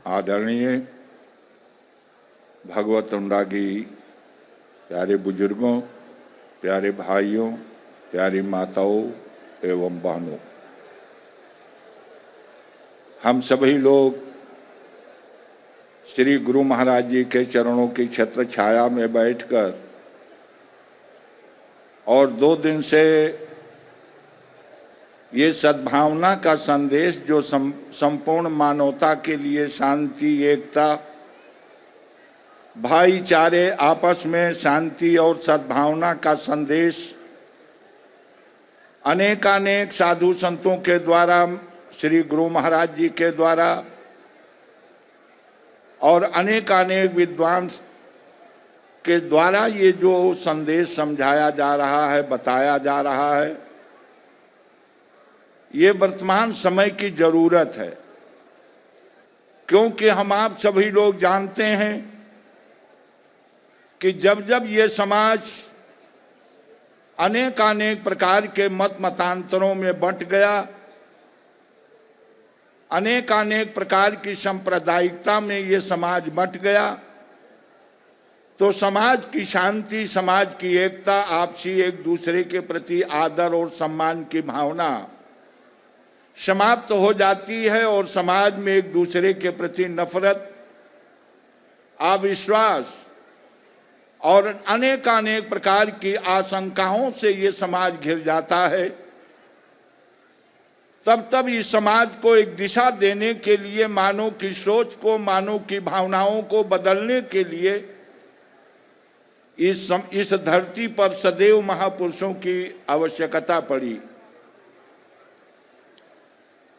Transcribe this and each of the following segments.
आदरणीय भगवत अनुरागी प्यारे बुजुर्गों, प्यारे भाइयों, प्यारी माताओं एवं बहनों, हम सभी लोग श्री गुरु महाराज जी के चरणों की छत्र छाया में बैठकर और 2 दिन से ये सद्भावना का संदेश जो संपूर्ण मानवता के लिए शांति, एकता, भाईचारे, आपस में शांति और सद्भावना का संदेश अनेकानेक साधु संतों के द्वारा, श्री गुरु महाराज जी के द्वारा और अनेकानेक विद्वान के द्वारा ये जो संदेश समझाया जा रहा है, बताया जा रहा है, ये वर्तमान समय की जरूरत है। क्योंकि हम आप सभी लोग जानते हैं कि जब जब ये समाज अनेकानेक प्रकार के मत मतांतरों में बंट गया, अनेकानेक प्रकार की सांप्रदायिकता में ये समाज बंट गया, तो समाज की शांति, समाज की एकता, आपसी एक दूसरे के प्रति आदर और सम्मान की भावना समाप्त हो जाती है और समाज में एक दूसरे के प्रति नफरत, अविश्वास और अनेकानेक प्रकार की आशंकाओं से ये समाज घिर जाता है। तब इस समाज को एक दिशा देने के लिए, मानव की सोच को, मानव की भावनाओं को बदलने के लिए इस धरती पर सदैव महापुरुषों की आवश्यकता पड़ी।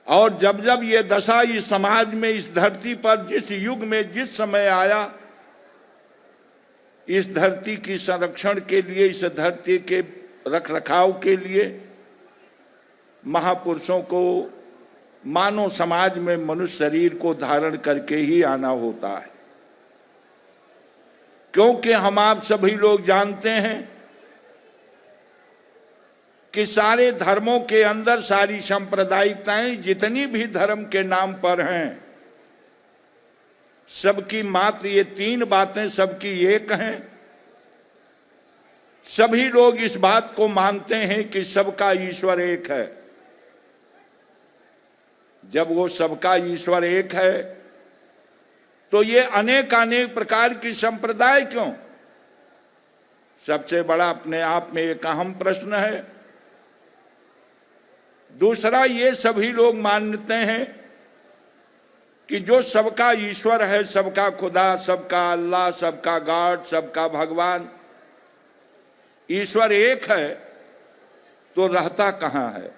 और जब जब ये दशा इस समाज में, इस धरती पर, जिस युग में, जिस समय आया, इस धरती की संरक्षण के लिए, इस धरती के रखरखाव के लिए महापुरुषों को मानव समाज में मनुष्य शरीर को धारण करके ही आना होता है। क्योंकि हम आप सभी लोग जानते हैं कि सारे धर्मों के अंदर, सारी सांप्रदायिकताएं जितनी भी धर्म के नाम पर हैं, सबकी मात्र ये 3 बातें सबकी एक हैं। सभी लोग इस बात को मानते हैं कि सबका ईश्वर एक है। जब वो सबका ईश्वर एक है तो ये अनेक प्रकार की संप्रदाय क्यों? सबसे बड़ा अपने आप में एक अहम प्रश्न है। दूसरा, ये सभी लोग मानते हैं कि जो सबका ईश्वर है, सबका खुदा, सबका अल्लाह, सबका गॉड, सबका भगवान, ईश्वर एक है, तो रहता कहां है?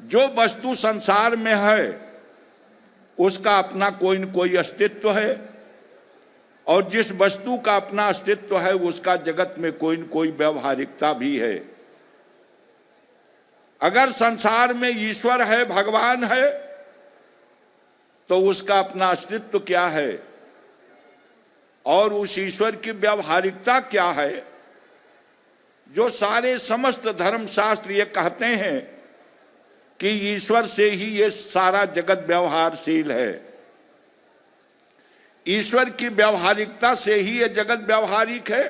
जो वस्तु संसार में है उसका अपना कोई न कोई अस्तित्व है, और जिस वस्तु का अपना अस्तित्व है उसका जगत में कोई न कोई व्यवहारिकता भी है। अगर संसार में ईश्वर है, भगवान है, तो उसका अपना अस्तित्व क्या है और उस ईश्वर की व्यवहारिकता क्या है? जो सारे समस्त धर्म शास्त्र ये कहते हैं कि ईश्वर से ही ये सारा जगत व्यवहारशील है, ईश्वर की व्यवहारिकता से ही ये जगत व्यवहारिक है,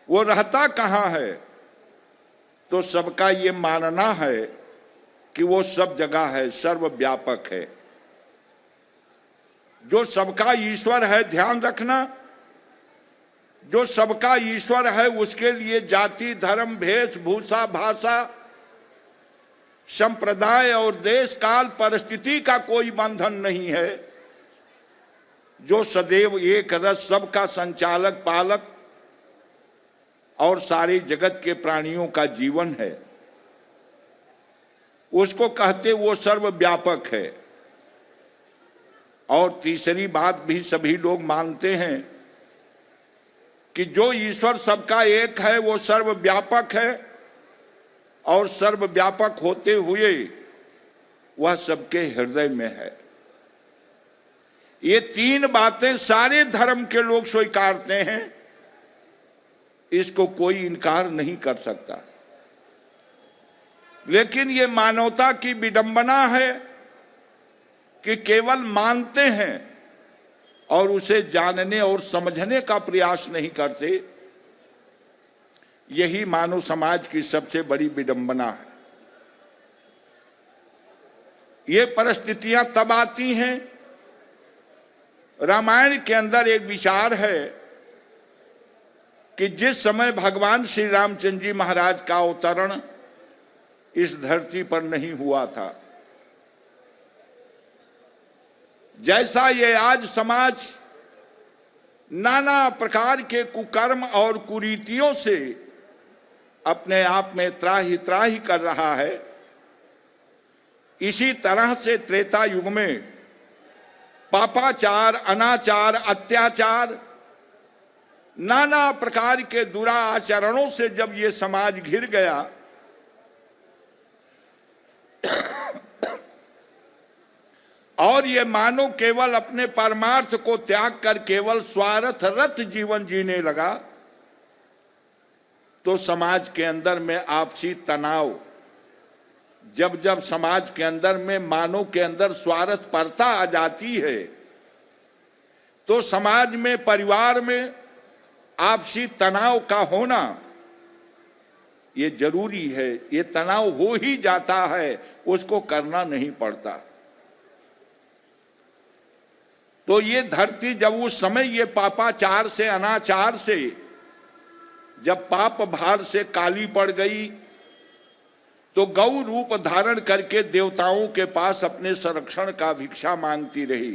वो रहता कहां है? तो सबका ये मानना है कि वो सब जगह है, सर्वव्यापक है। जो सबका ईश्वर है, ध्यान रखना, जो सबका ईश्वर है उसके लिए जाति, धर्म, वेशभूषा, भाषा, संप्रदाय और देश, काल, परिस्थिति का कोई बंधन नहीं है। जो सदैव एक रस, सबका संचालक, पालक और सारे जगत के प्राणियों का जीवन है, उसको कहते वो सर्वव्यापक है। और तीसरी बात भी सभी लोग मानते हैं कि जो ईश्वर सबका एक है वो सर्वव्यापक है, और सर्वव्यापक होते हुए वह सबके हृदय में है। ये 3 बातें सारे धर्म के लोग स्वीकारते हैं, इसको कोई इनकार नहीं कर सकता। लेकिन ये मानवता की विडंबना है कि केवल मानते हैं और उसे जानने और समझने का प्रयास नहीं करते। यही मानव समाज की सबसे बड़ी विडंबना है। ये परिस्थितियां तब आती हैं, रामायण के अंदर एक विचार है कि जिस समय भगवान श्री रामचंद्र जी महाराज का अवतरण इस धरती पर नहीं हुआ था, जैसा ये आज समाज नाना प्रकार के कुकर्म और कुरीतियों से अपने आप में त्राही त्राही कर रहा है, इसी तरह से त्रेता युग में पापाचार, अनाचार, अत्याचार, नाना प्रकार के दुराचरणों से जब ये समाज घिर गया और ये मानव केवल अपने परमार्थ को त्याग कर केवल स्वार्थरत जीवन जीने लगा, तो समाज के अंदर में आपसी तनाव, जब जब समाज के अंदर में मानव के अंदर स्वार्थपरता आ जाती है, तो समाज में, परिवार में आपसी तनाव का होना ये जरूरी है। ये तनाव हो ही जाता है, उसको करना नहीं पड़ता। तो ये धरती जब उस समय ये पापाचार से, अनाचार से जब पाप भार से काली पड़ गई, तो गौ रूप धारण करके देवताओं के पास अपने संरक्षण का भिक्षा मांगती रही।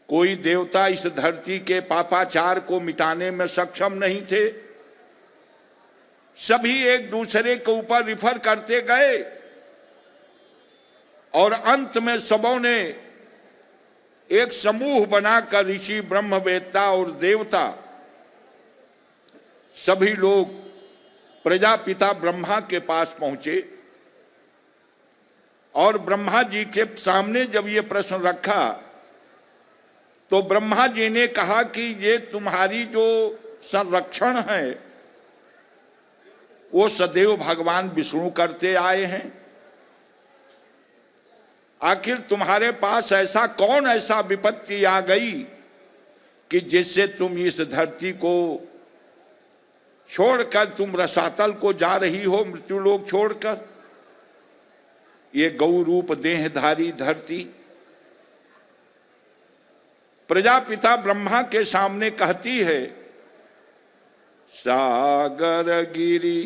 कोई देवता इस धरती के पापाचार को मिटाने में सक्षम नहीं थे। सभी एक दूसरे के ऊपर रिफर करते गए और अंत में सबों ने एक समूह बनाकर ऋषि, ब्रह्मवेत्ता और देवता सभी लोग प्रजापिता ब्रह्मा के पास पहुंचे और ब्रह्मा जी के सामने जब ये प्रश्न रखा तो ब्रह्मा जी ने कहा कि ये तुम्हारी जो संरक्षण है वो सदैव भगवान विष्णु करते आए हैं। आखिर तुम्हारे पास ऐसा कौन ऐसा विपत्ति आ गई कि जिससे तुम इस धरती को छोड़कर तुम रसातल को जा रही हो, मृत्युलोक छोड़कर। ये गौ रूप देहधारी धरती प्रजापिता ब्रह्मा के सामने कहती है, सागर गिरी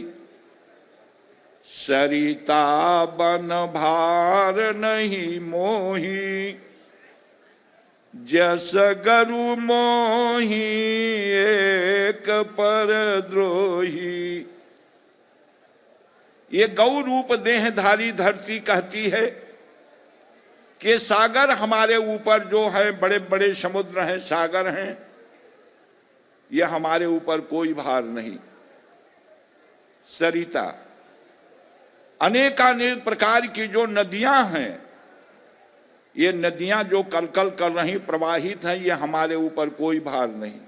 सरिता बन भार नहीं मोही, जस गरु मोही एक पर द्रोही। ये गौ रूप देहधारी धरती कहती है कि सागर हमारे ऊपर जो है, बड़े बड़े समुद्र हैं, सागर हैं, ये हमारे ऊपर कोई भार नहीं। सरिता, अनेकानेक प्रकार की जो नदियां हैं, ये नदियां जो कलकल कर रही, प्रवाहित हैं, ये हमारे ऊपर कोई भार नहीं।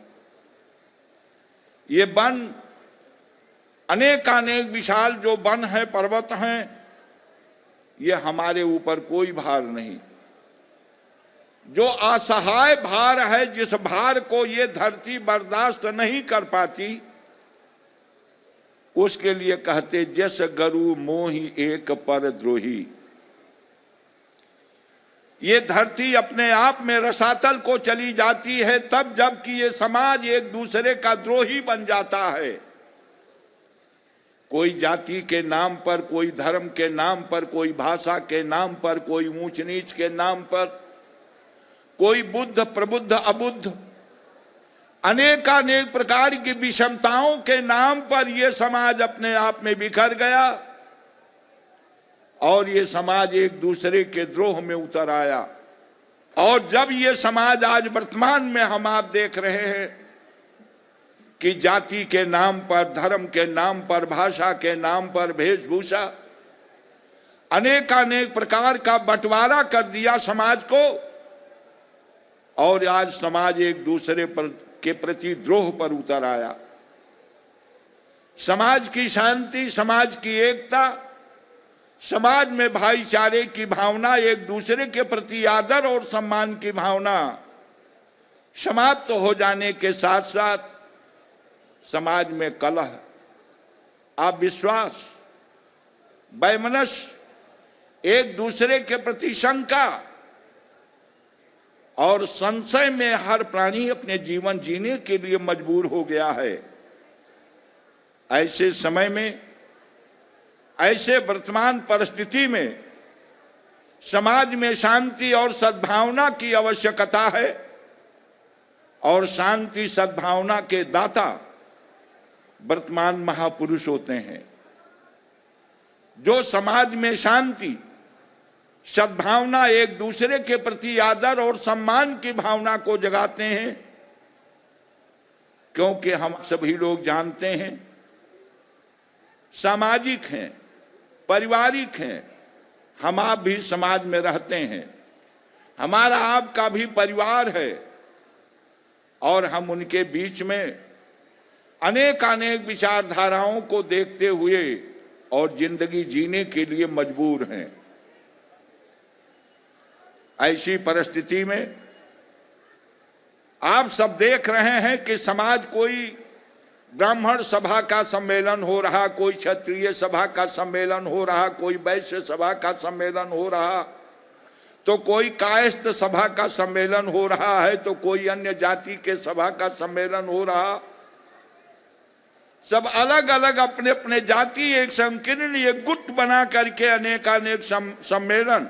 ये वन, अनेकानेक विशाल जो वन है, पर्वत हैं, ये हमारे ऊपर कोई भार नहीं। जो असहाय भार है, जिस भार को ये धरती बर्दाश्त नहीं कर पाती, उसके लिए कहते जस गरु मोहि एक पर द्रोही। ये धरती अपने आप में रसातल को चली जाती है तब जबकि ये समाज एक दूसरे का द्रोही बन जाता है। कोई जाति के नाम पर, कोई धर्म के नाम पर, कोई भाषा के नाम पर, कोई ऊंच नीच के नाम पर, कोई बुद्ध प्रबुद्ध अबुद्ध, अनेकानेक प्रकार की विषमताओं के नाम पर यह समाज अपने आप में बिखर गया और ये समाज एक दूसरे के द्रोह में उतर आया। और जब ये समाज आज वर्तमान में हम आप देख रहे हैं कि जाति के नाम पर, धर्म के नाम पर, भाषा के नाम पर, वेशभूषा, अनेकानेक प्रकार का बंटवारा कर दिया समाज को और आज समाज एक दूसरे पर के प्रति द्रोह पर उतर आया। समाज की शांति, समाज की एकता, समाज में भाईचारे की भावना, एक दूसरे के प्रति आदर और सम्मान की भावना समाप्त हो जाने के साथ साथ समाज में कलह, अविश्वास, वैमनस्य, एक दूसरे के प्रति शंका और संशय में हर प्राणी अपने जीवन जीने के लिए मजबूर हो गया है। ऐसे समय में, ऐसे वर्तमान परिस्थिति में समाज में शांति और सद्भावना की आवश्यकता है और शांति सद्भावना के दाता वर्तमान महापुरुष होते हैं, जो समाज में शांति, सद्भावना, एक दूसरे के प्रति आदर और सम्मान की भावना को जगाते हैं। क्योंकि हम सभी लोग जानते हैं, सामाजिक हैं, पारिवारिक हैं, हम आप भी समाज में रहते हैं, हमारा आपका भी परिवार है और हम उनके बीच में अनेक विचारधाराओं को देखते हुए और जिंदगी जीने के लिए मजबूर हैं। ऐसी परिस्थिति में आप सब देख रहे हैं कि समाज, कोई ब्राह्मण सभा का सम्मेलन हो रहा, कोई क्षत्रिय सभा का सम्मेलन हो रहा, कोई वैश्य सभा का सम्मेलन हो रहा, तो कोई कायस्थ सभा का सम्मेलन हो रहा है, तो कोई अन्य जाति के सभा का सम्मेलन हो रहा। सब अलग अलग अपने अपने जाति, एक संकीर्ण, एक गुट बना करके अनेक सम्मेलन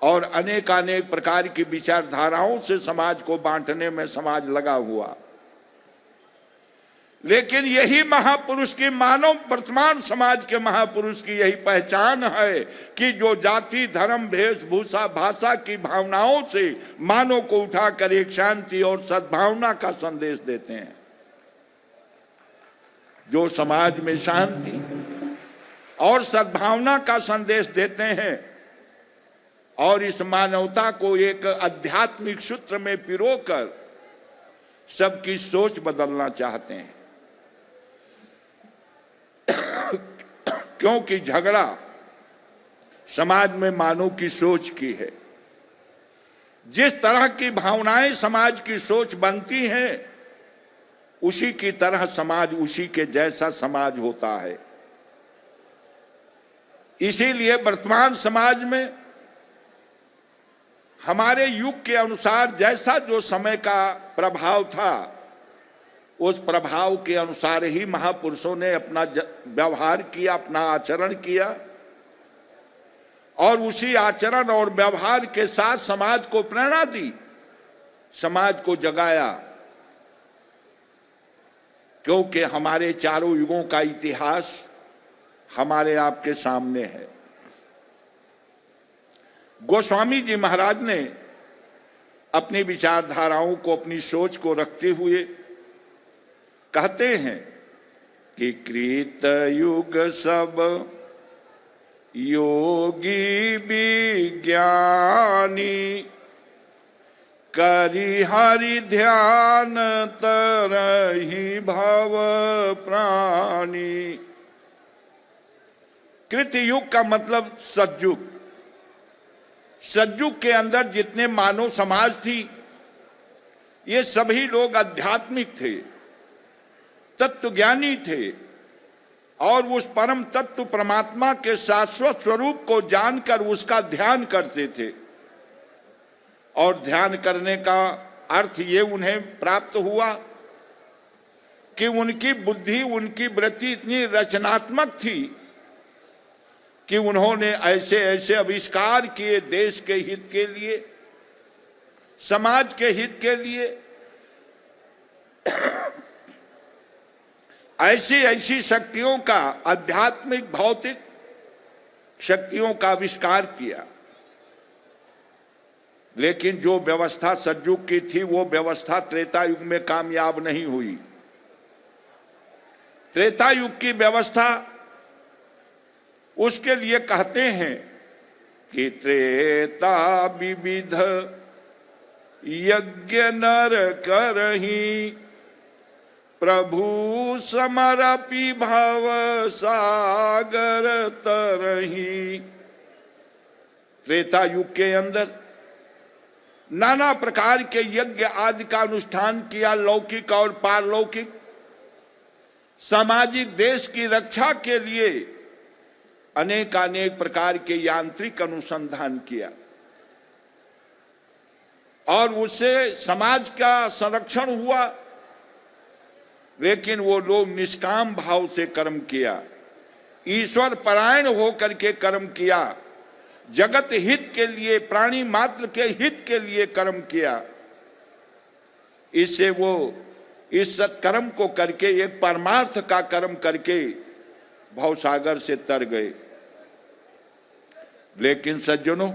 और अनेक प्रकार की विचारधाराओं से समाज को बांटने में समाज लगा हुआ। लेकिन यही महापुरुष की, मानव वर्तमान समाज के महापुरुष की यही पहचान है कि जो जाति, धर्म, वेशभूषा, भाषा की भावनाओं से मानव को उठाकर एक शांति और सद्भावना का संदेश देते हैं, जो समाज में शांति और सद्भावना का संदेश देते हैं और इस मानवता को एक आध्यात्मिक सूत्र में पिरोकर सबकी सोच बदलना चाहते हैं। क्योंकि झगड़ा समाज में मानव की सोच की है। जिस तरह की भावनाएं समाज की सोच बनती हैं, उसी की तरह समाज, उसी के जैसा समाज होता है। इसीलिए वर्तमान समाज में हमारे युग के अनुसार जैसा जो समय का प्रभाव था, उस प्रभाव के अनुसार ही महापुरुषों ने अपना व्यवहार किया, अपना आचरण किया और उसी आचरण और व्यवहार के साथ समाज को प्रेरणा दी, समाज को जगाया। क्योंकि हमारे चारों युगों का इतिहास हमारे आपके सामने है। गोस्वामी जी महाराज ने अपनी विचारधाराओं को, अपनी सोच को रखते हुए कहते हैं कि कृत युग सब योगी विज्ञानी, करि हरि ध्यान तरहि भव प्राणी। कृत युग का मतलब सतयुग। सतयुग के अंदर जितने मानव समाज थी, ये सभी लोग आध्यात्मिक थे, तत्वज्ञानी थे और उस परम तत्व परमात्मा के शाश्वत स्वरूप को जानकर उसका ध्यान करते थे। और ध्यान करने का अर्थ ये उन्हें प्राप्त हुआ कि उनकी बुद्धि, उनकी वृत्ति इतनी रचनात्मक थी कि उन्होंने ऐसे ऐसे आविष्कार किए, देश के हित के लिए, समाज के हित के लिए, ऐसी ऐसी शक्तियों का, आध्यात्मिक भौतिक शक्तियों का आविष्कार किया। लेकिन जो व्यवस्था सतयुग की थी, वो व्यवस्था त्रेता युग में कामयाब नहीं हुई। त्रेता युग की व्यवस्था, उसके लिए कहते हैं कि त्रेता विविध यज्ञ नर करही, प्रभु समरपि भव सागर तरही। त्रेता युग के अंदर नाना प्रकार के यज्ञ आदि का अनुष्ठान किया, लौकिक और पारलौकिक। सामाजिक देश की रक्षा के लिए अनेक प्रकार के यांत्रिक अनुसंधान किया और उससे समाज का संरक्षण हुआ। लेकिन वो लोग निष्काम भाव से कर्म किया, ईश्वर परायण होकर के कर्म किया, जगत हित के लिए, प्राणी मात्र के हित के लिए कर्म किया। इससे वो इस सत्कर्म को करके, एक परमार्थ का कर्म करके भवसागर से तर गए। लेकिन सज्जनों,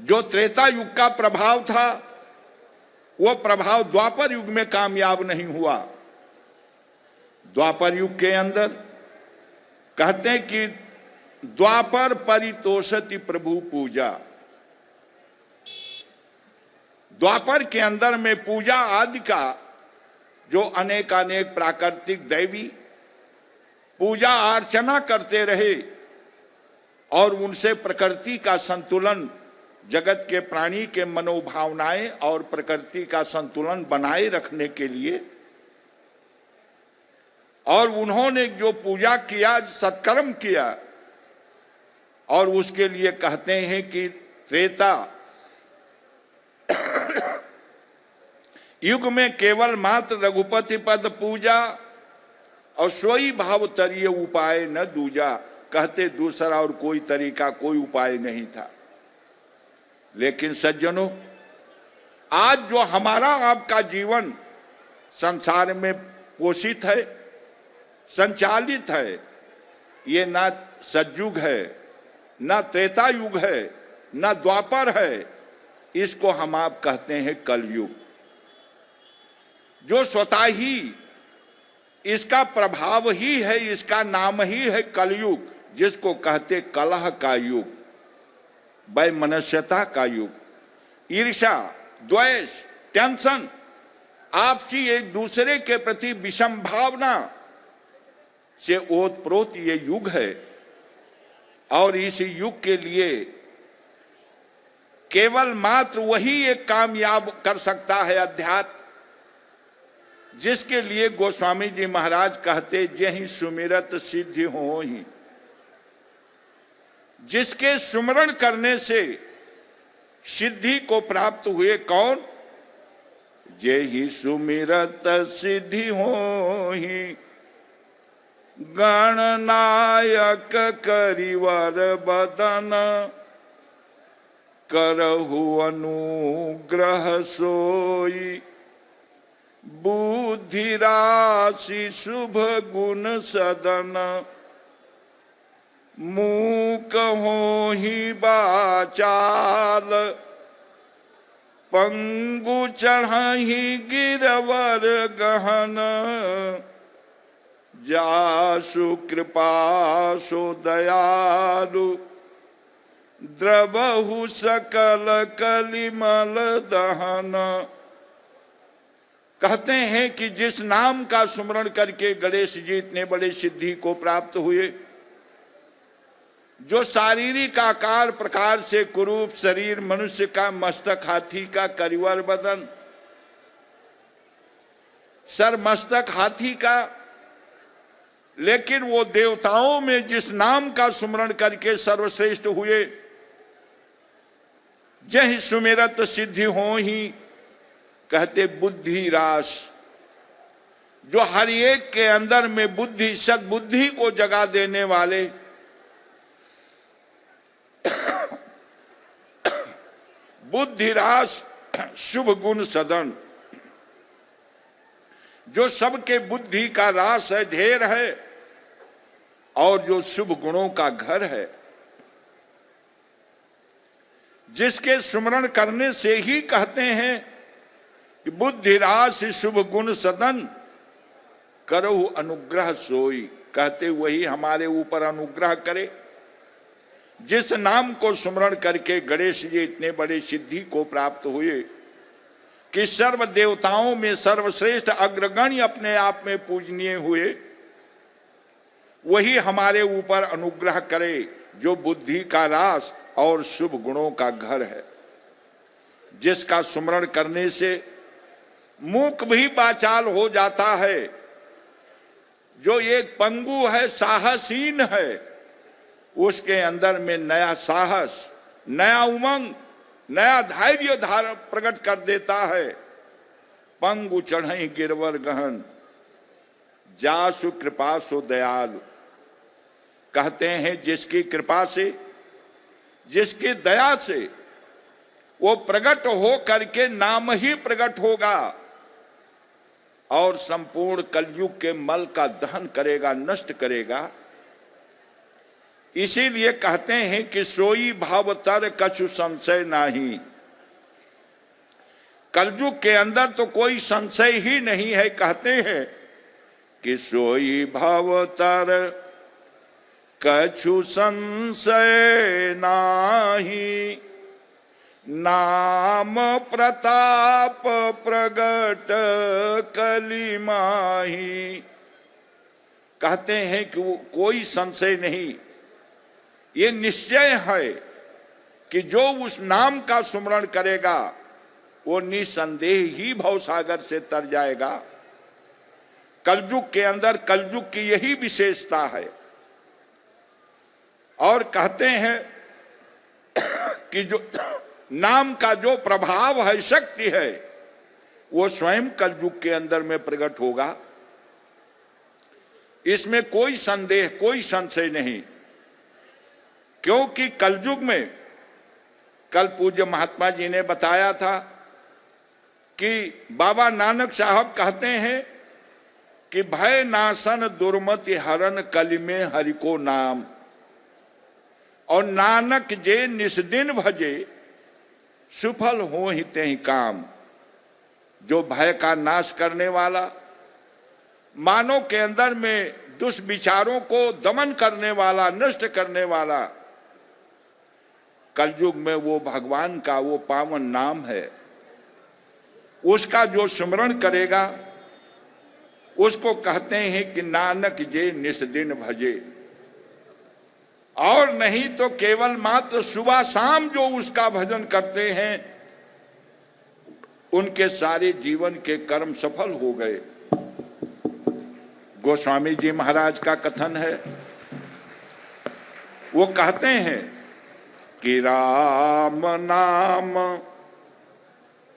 जो त्रेता युग का प्रभाव था वो प्रभाव द्वापर युग में कामयाब नहीं हुआ। द्वापर युग के अंदर कहते हैं कि द्वापर परितोषति प्रभु पूजा। द्वापर के अंदर में पूजा आदि का जो अनेक प्राकृतिक दैवी पूजा अर्चना करते रहे और उनसे प्रकृति का संतुलन, जगत के प्राणी के मनोभावनाएं और प्रकृति का संतुलन बनाए रखने के लिए, और उन्होंने जो पूजा किया, सत्कर्म किया, और उसके लिए कहते हैं कि त्रेता युग में केवल मात्र रघुपति पद पूजा और सोई भाव तरीय उपाय न दूजा। कहते दूसरा और कोई तरीका, कोई उपाय नहीं था। लेकिन सज्जनों, आज जो हमारा आपका जीवन संसार में पोषित है, संचालित है, ये ना सतयुग है, ना त्रेता युग है, ना द्वापर है, इसको हम आप कहते हैं कलयुग। जो स्वतः ही इसका प्रभाव ही है, इसका नाम ही है कलयुग, जिसको कहते कलह का युग, वैमनस्यता का युग, ईर्ष्या, द्वेष, टेंशन, आपसी एक दूसरे के प्रति विषम भावना से ओतप्रोत ये युग है। और इस युग के लिए केवल मात्र वही एक कामयाब कर सकता है अध्यात्म, जिसके लिए गोस्वामी जी महाराज कहते जेहि सुमिरत सिद्धि होहि। जिसके सुमरण करने से सिद्धि को प्राप्त हुए, कौन? जेहि सुमिरत सिद्धि होहि। गणनायक करिवर बदन करहु अनुग्रह सोई। बुद्धि राशि शुभ गुण सदन मूक होहि बाचाल। पंगु चढ़हि गिरवर गहन जासु कृपा सो दयालु। द्रवहु सकल कलिमल दहन। कहते हैं कि जिस नाम का सुमरण करके गणेश जी इतने बड़े सिद्धि को प्राप्त हुए, जो शारीरिक आकार प्रकार से कुरूप शरीर मनुष्य का, मस्तक हाथी का, करिवर बदन, सर मस्तक हाथी का, लेकिन वो देवताओं में जिस नाम का सुमरण करके सर्वश्रेष्ठ हुए, जहि सुमिरत सिद्धि होहि। कहते बुद्धि रास, जो हर एक के अंदर में बुद्धि, सद्बुद्धि को जगा देने वाले, बुद्धि रास शुभ गुण सदन, जो सबके बुद्धि का रास है, ढेर है, और जो शुभ गुणों का घर है, जिसके सुमरण करने से ही कहते हैं कि बुद्धि रास शुभ गुण सदन करहु अनुग्रह सोई। कहते वही हमारे ऊपर अनुग्रह करे। जिस नाम को सुमरण करके गणेश जी इतने बड़े सिद्धि को प्राप्त हुए, कि सर्व देवताओं में सर्वश्रेष्ठ अग्रगण्य अपने आप में पूजनीय हुए, वही हमारे ऊपर अनुग्रह करे जो बुद्धि का रास और शुभ गुणों का घर है, जिसका स्मरण करने से मूक भी वाचाल हो जाता है, जो एक पंगु है, साहसहीन है, उसके अंदर में नया साहस, नया उमंग, नया धैर्य धारण प्रकट कर देता है। पंगु चढ़ई गिरवर गहन, जासु कृपा सो दयालु। कहते हैं जिसकी कृपा से, जिसकी दया से वो प्रकट हो करके नाम ही प्रकट होगा और संपूर्ण कलयुग के मल का दहन करेगा, नष्ट करेगा। इसीलिए कहते हैं कि सोई भावतर कछु संशय नाही। कलयुग के अंदर तो कोई संशय ही नहीं है। कहते हैं कि सोई भावतर कछु संशय नाही, नाम प्रताप प्रगट कली माही। कहते हैं कि वो कोई संशय नहीं, ये निश्चय है कि जो उस नाम का सुमरण करेगा वो निसंदेह ही भवसागर से तर जाएगा। कलयुग के अंदर कलयुग की यही विशेषता है। और कहते हैं कि जो नाम का जो प्रभाव है, शक्ति है, वो स्वयं कलयुग के अंदर में प्रकट होगा। इसमें कोई संदेह, कोई संशय नहीं, क्योंकि कलयुग में कल पूज्य महात्मा जी ने बताया था कि बाबा नानक साहब कहते हैं कि भय नाशन दुर्मति हरण कलि में हरि को नाम, और नानक जे निस्दिन भजे सुफल हो ही ते ही काम। जो भय का नाश करने वाला, मानव के अंदर में दुष्विचारों को दमन करने वाला, नष्ट करने वाला, कलयुग में वो भगवान का वो पावन नाम है। उसका जो स्मरण करेगा उसको कहते हैं कि नानक जे निस्दिन भजे। और नहीं तो केवल मात्र सुबह शाम जो उसका भजन करते हैं उनके सारे जीवन के कर्म सफल हो गए। गोस्वामी जी महाराज का कथन है, वो कहते हैं कि राम नाम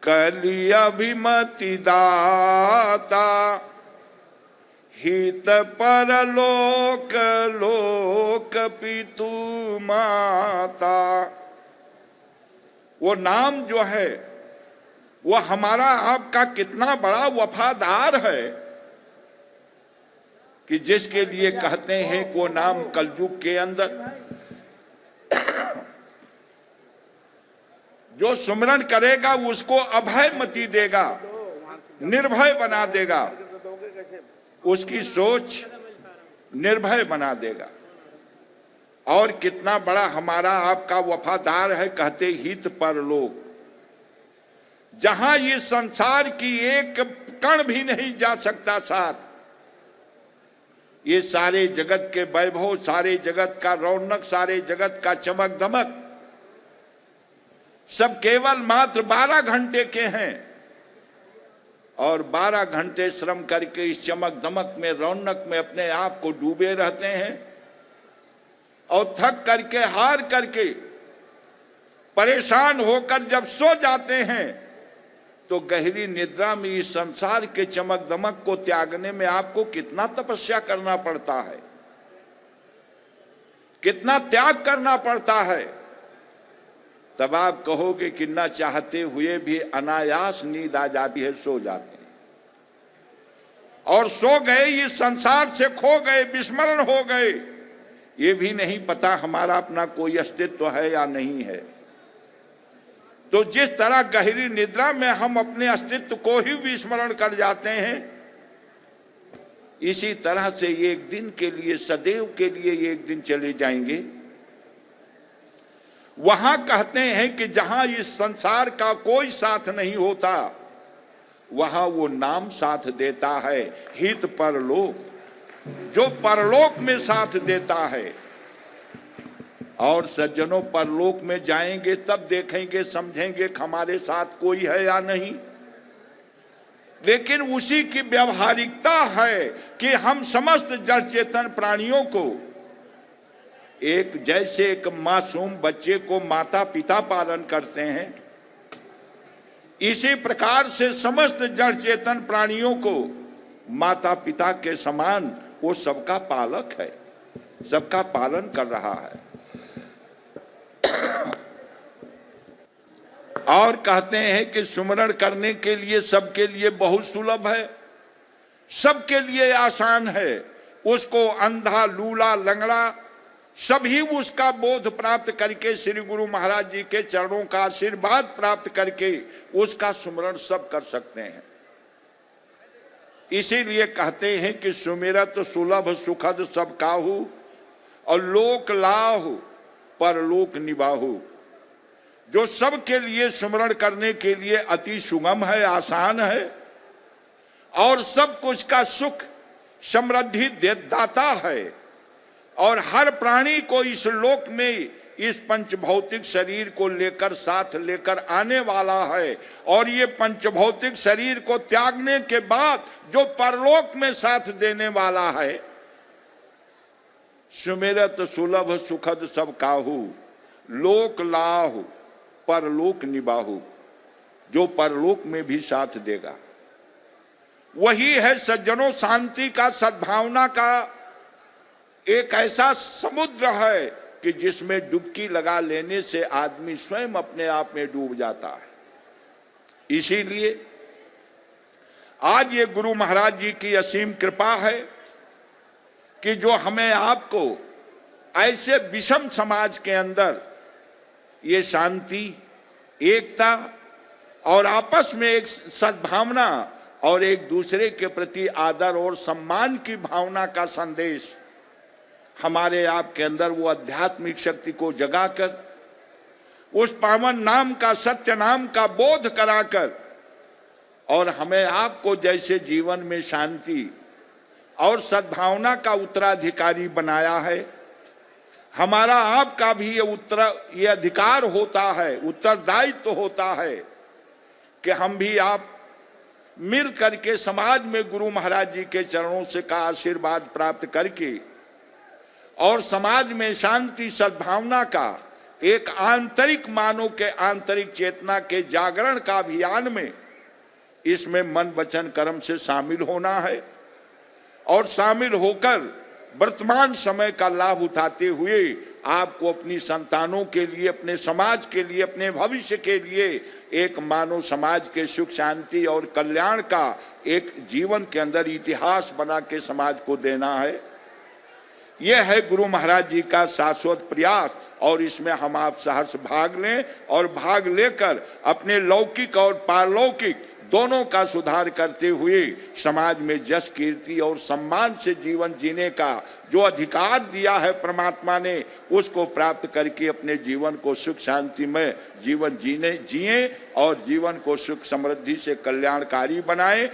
कलि अभिमति दाता, हित परलोक लोक पितु माता। वो नाम जो है वो हमारा आपका कितना बड़ा वफादार है कि जिसके लिए कहते हैं वो नाम कलयुग के अंदर जो सुमरण करेगा उसको अभय मति देगा, निर्भय बना देगा, उसकी सोच निर्भय बना देगा। और कितना बड़ा हमारा आपका वफादार है, कहते हित परलोक। जहां ये संसार की एक कण भी नहीं जा सकता साथ, ये सारे जगत के वैभव, सारे जगत का रौनक, सारे जगत का चमक दमक सब केवल मात्र 12 घंटे के हैं। और 12 घंटे श्रम करके इस चमक दमक में, रौनक में अपने आप को डूबे रहते हैं और थक करके, हार करके, परेशान होकर जब सो जाते हैं तो गहरी निद्रा में इस संसार के चमक दमक को त्यागने में आपको कितना तपस्या करना पड़ता है, कितना त्याग करना पड़ता है। तब आप कहोगे कि न चाहते हुए भी अनायास नींद आ जाती है, सो जाते हैं। और सो गए, इस संसार से खो गए, विस्मरण हो गए, ये भी नहीं पता हमारा अपना कोई अस्तित्व है या नहीं है। तो जिस तरह गहरी निद्रा में हम अपने अस्तित्व को ही विस्मरण कर जाते हैं, इसी तरह से एक दिन के लिए, सदैव के लिए एक दिन चले जाएंगे। वहां कहते हैं कि जहां इस संसार का कोई साथ नहीं होता, वहां वो नाम साथ देता है, हित परलोक, जो परलोक में साथ देता है। और सज्जनों, परलोक में जाएंगे तब देखेंगे, समझेंगे कि हमारे साथ कोई है या नहीं। लेकिन उसी की व्यवहारिकता है कि हम समस्त जड़ चेतन प्राणियों को एक, जैसे एक मासूम बच्चे को माता पिता पालन करते हैं, इसी प्रकार से समस्त जड़ चेतन प्राणियों को माता पिता के समान वो सबका पालक है, सबका पालन कर रहा है। और कहते हैं कि सुमरण करने के लिए सबके लिए बहुत सुलभ है, सबके लिए आसान है। उसको अंधा, लूला, लंगड़ा सभी उसका बोध प्राप्त करके, श्री गुरु महाराज जी के चरणों का आशीर्वाद प्राप्त करके उसका सुमरण सब कर सकते हैं। इसीलिए कहते हैं कि सुमिरत सुलभ सुखद सब काहू, और लोक लाहु परलोक निबाहु। जो सबके लिए सुमरण करने के लिए अति सुगम है, आसान है, और सब कुछ का सुख समृद्धि दाता है, और हर प्राणी को इस लोक में इस पंचभौतिक शरीर को लेकर, साथ लेकर आने वाला है। और ये पंचभौतिक शरीर को त्यागने के बाद जो परलोक में साथ देने वाला है, सुमिरत सुलभ सुखद सब काहू, लोक लाहु परलोक निबाहु, जो परलोक में भी साथ देगा। वही है सज्जनों शांति का, सद्भावना का एक ऐसा समुद्र है कि जिसमें डुबकी लगा लेने से आदमी स्वयं अपने आप में डूब जाता है। इसीलिए आज ये गुरु महाराज जी की असीम कृपा है कि जो हमें आपको ऐसे विषम समाज के अंदर ये शांति, एकता और आपस में एक सद्भावना और एक दूसरे के प्रति आदर और सम्मान की भावना का संदेश हमारे आपके अंदर वो आध्यात्मिक शक्ति को जगाकर, उस पावन नाम का, सत्य नाम का बोध कराकर, और हमें आपको जैसे जीवन में शांति और सद्भावना का उत्तराधिकारी बनाया है, हमारा आपका भी ये अधिकार होता है, उत्तरदायित्व होता है कि हम भी आप मिल करके समाज में गुरु महाराज जी के चरणों से का आशीर्वाद प्राप्त करके और समाज में शांति सद्भावना का एक आंतरिक मानव के आंतरिक चेतना के जागरण का अभियान में इसमें मन वचन कर्म से शामिल होना है, और शामिल होकर वर्तमान समय का लाभ उठाते हुए आपको अपनी संतानों के लिए, अपने समाज के लिए, अपने भविष्य के लिए एक मानव समाज के सुख शांति और कल्याण का एक जीवन के अंदर इतिहास बना के समाज को देना है। यह है गुरु महाराज जी का शाश्वत प्रयास, और इसमें हम आप सहर्ष भाग लें, और भाग लेकर अपने लौकिक और पारलौकिक दोनों का सुधार करते हुए समाज में जस, कीर्ति और सम्मान से जीवन जीने का जो अधिकार दिया है परमात्मा ने, उसको प्राप्त करके अपने जीवन को सुख शांति में जीवन जिए और जीवन को सुख समृद्धि से कल्याणकारी बनाएं।